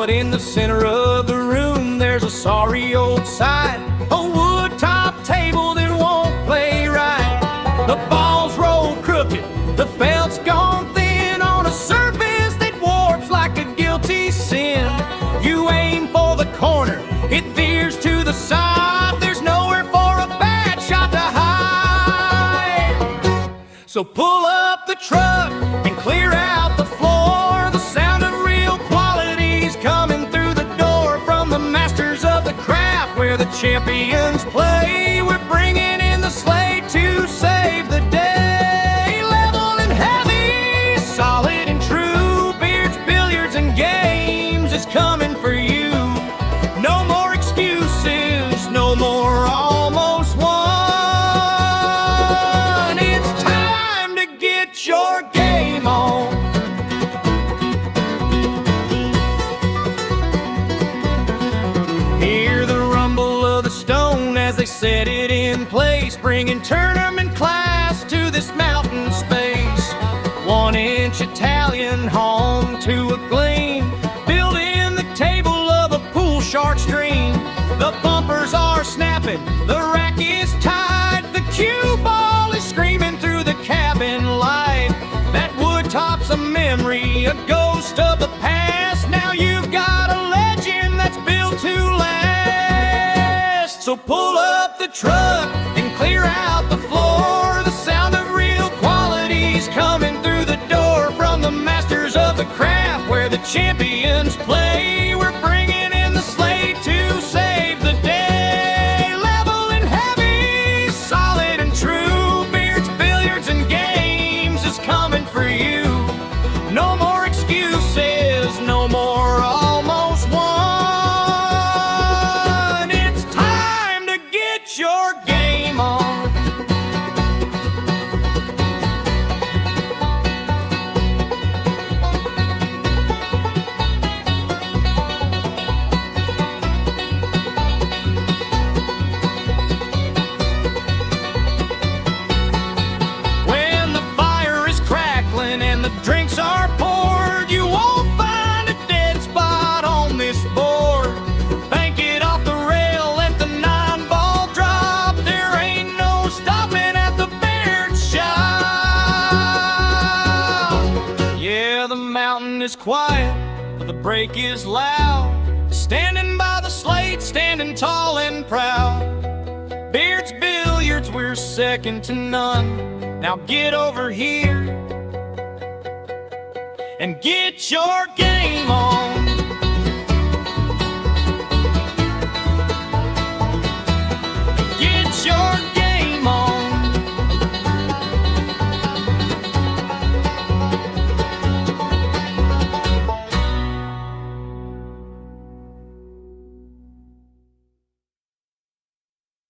but in the center of the room there's a sorry old sight, a wood-top table that won't play right. The balls roll crooked, the felt's gone thin on a surface that warps like a guilty sin. You aim for the corner, it veers to the side, there's nowhere for a bad shot to hide. So pull up the truck and clear out the floor. The sound of real quality's coming through the door from the masters of the craft where the champions play. We're bringing in the Slate to save the day. Level and heavy, solid and true. Beards, billiards, and games is coming for you. No more excuses, no more almost won. It's time to get your game on. Hear the rumble of the stone as they set it in place, bringing tournament class to this mountain space. 1-inch Italian home to a gleam, building the table of a pool shark's dream. The bumpers are snapping, the rack is tied, the cue ball is screaming through the cabin light. That wood top's a memory, a ghost of the past. Now you've got a legend that's built to last. So pull up the truck and clear out the floor. The sound of real quality's coming through the door from the masters of the craft where the champions play. We're bringing in the Slate to save the day. Level and heavy, solid and true. Beards, billiards, and games is coming for you. No more excuses, no more almost won. It's time to get your game on. When the fire is crackling and the drinks are poured, you won't find a dead spot on this board. Bank it off the rail, let the 9-ball drop. There ain't no stopping at the Billiards shop. Yeah, the mountain is quiet, but the break is loud. Standing by the Slate, standing tall and proud. Beards, billiards, we're second to none. Now get over here and get your game on.